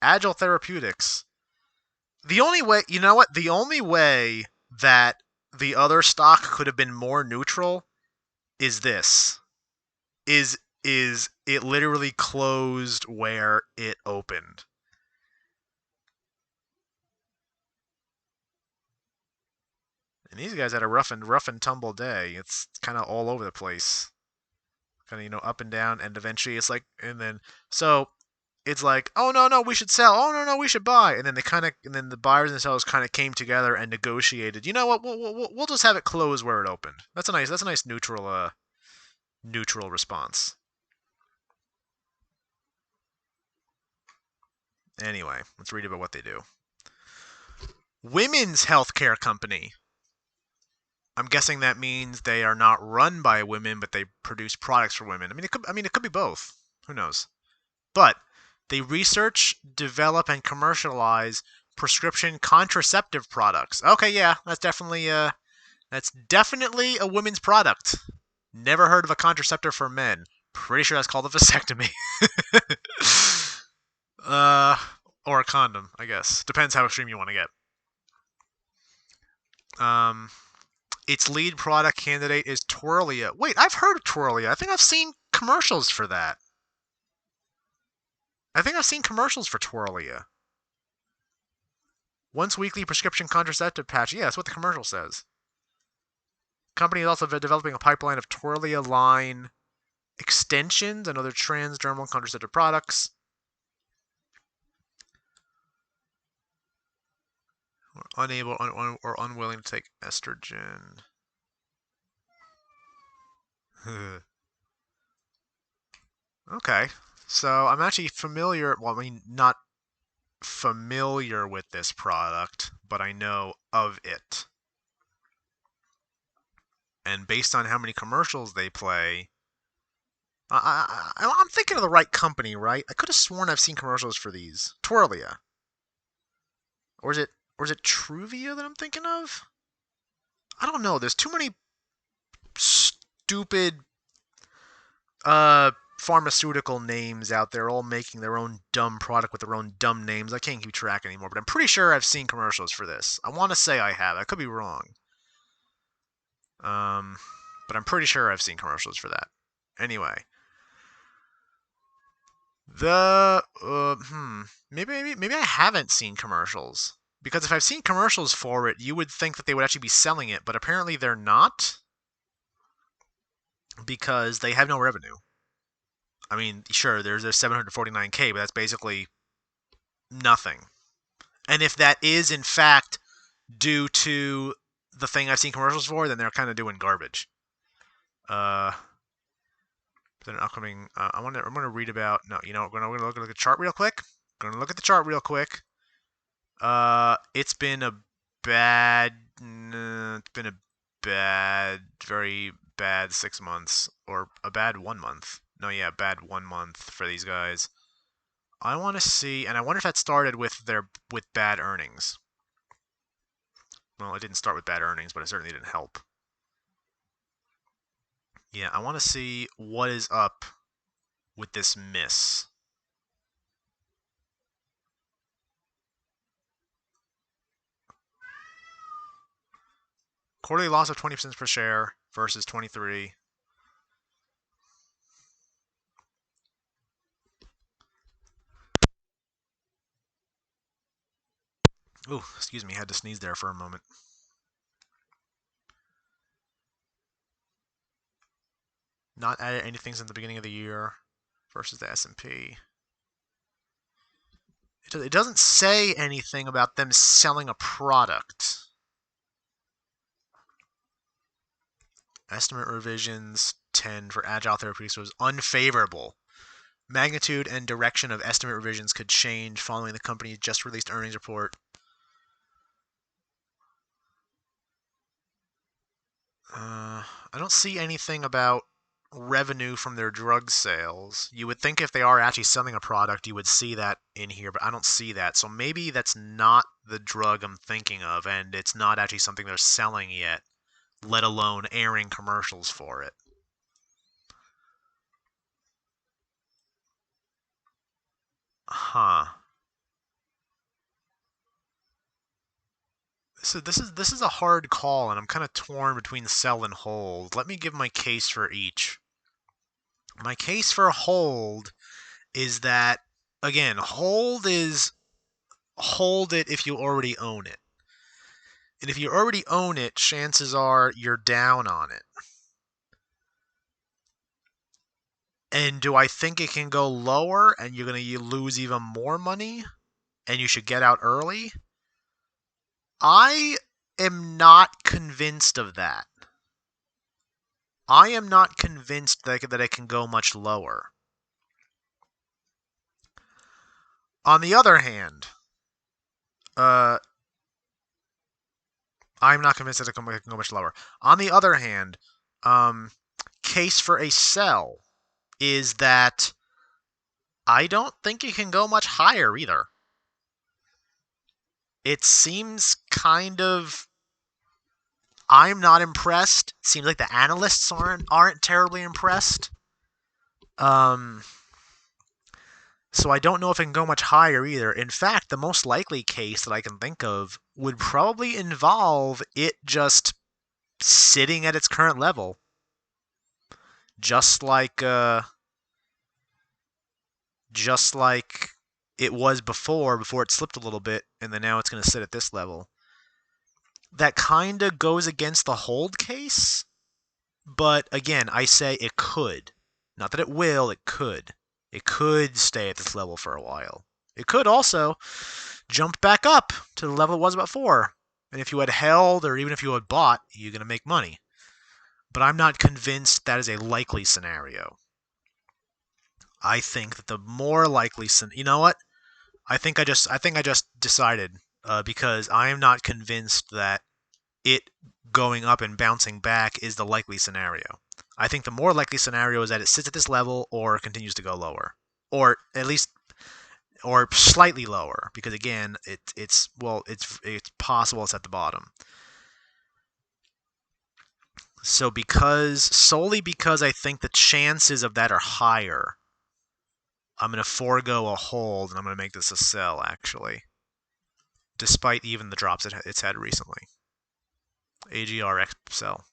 Agile Therapeutics. The only way, you know what? The only way that the other stock could have been more neutral is this. Is it literally closed where it opened. And these guys had a rough and tumble day. It's kind of all over the place. Kind of, up and down, and eventually it's like, and then, so it's like, oh no, we should sell. Oh no, we should buy. And then and then the buyers and sellers kind of came together and negotiated. You know what? We'll just have it close where it opened. That's a nice neutral response. Anyway, let's read about what they do. Women's healthcare company. I'm guessing that means they are not run by women, but they produce products for women. It could be both. Who knows? But they research, develop, and commercialize prescription contraceptive products. Okay, yeah, that's definitely a women's product. Never heard of a contraceptive for men. Pretty sure that's called a vasectomy. Or a condom, I guess. Depends how extreme you want to get. Its lead product candidate is Twirlia. Wait, I've heard of Twirlia. I think I've seen commercials for that. I think I've seen commercials for Twirlia. Once weekly prescription contraceptive patch. Yeah, that's what the commercial says. Company is also developing a pipeline of Twirlia line extensions and other transdermal contraceptive products. Unable or unwilling to take estrogen. Okay, so I'm actually familiar. Well, I mean, not familiar with this product, but I know of it. And based on how many commercials they play, I'm thinking of the right company, right? I could have sworn I've seen commercials for these. Twirlia. Or is it Truvia that I'm thinking of? I don't know. There's too many stupid pharmaceutical names out there, all making their own dumb product with their own dumb names. I can't keep track anymore, but I'm pretty sure I've seen commercials for this. I want to say I have. I could be wrong. But I'm pretty sure I've seen commercials for that. Anyway, maybe I haven't seen commercials, because if I've seen commercials for it, you would think that they would actually be selling it, but apparently they're not, because they have no revenue. I mean, sure, there's 749K, but that's basically nothing. And if that is in fact due to the thing I've seen commercials for, then they're kind of doing garbage. Then upcoming. I'm gonna read about. No, we're gonna look at the chart real quick. It's been a bad. Very bad 6 months, or a bad 1 month. No, yeah, bad 1 month for these guys. I want to see, and I wonder if that started with bad earnings. Well, it didn't start with bad earnings, but it certainly didn't help. Yeah, I want to see what is up with this miss. Quarterly loss of 20% per share versus 23. Ooh, excuse me, had to sneeze there for a moment. Not added anything since the beginning of the year versus the S&P. It doesn't say anything about them selling a product. Estimate revisions 10 for Agile Therapeutics was unfavorable. Magnitude and direction of estimate revisions could change following the company's just released earnings report. I don't see anything about revenue from their drug sales. You would think if they are actually selling a product, you would see that in here, but I don't see that. So maybe that's not the drug I'm thinking of, and it's not actually something they're selling yet, let alone airing commercials for it. Huh. So this is a hard call, and I'm kind of torn between sell and hold. Let me give my case for each. My case for hold is that, again, hold it if you already own it. And if you already own it, chances are you're down on it. And do I think it can go lower and you're going to lose even more money and you should get out early? I am not convinced of that. I am not convinced that it can go much lower. On the other hand, I'm not convinced that it can go much lower. On the other hand, case for a sell is that I don't think it can go much higher either. It seems kind of... I'm not impressed. Seems like the analysts aren't terribly impressed. So I don't know if it can go much higher either. In fact, the most likely case that I can think of would probably involve it just sitting at its current level. Just like it was before it slipped a little bit, and then now it's going to sit at this level. That kind of goes against the hold case, but again, I say it could. Not that it will, it could. It could stay at this level for a while. It could also jump back up to the level it was before. And if you had held, or even if you had bought, you're going to make money. But I'm not convinced that is a likely scenario. I think that the more likely you know what? I think I just decided because I am not convinced that it going up and bouncing back is the likely scenario. I think the more likely scenario is that it sits at this level or continues to go lower, or at least or slightly lower, because again, it's possible it's at the bottom. So solely because I think the chances of that are higher, I'm going to forego a hold and I'm going to make this a sell, actually, despite even the drops it's had recently. AGRX sell.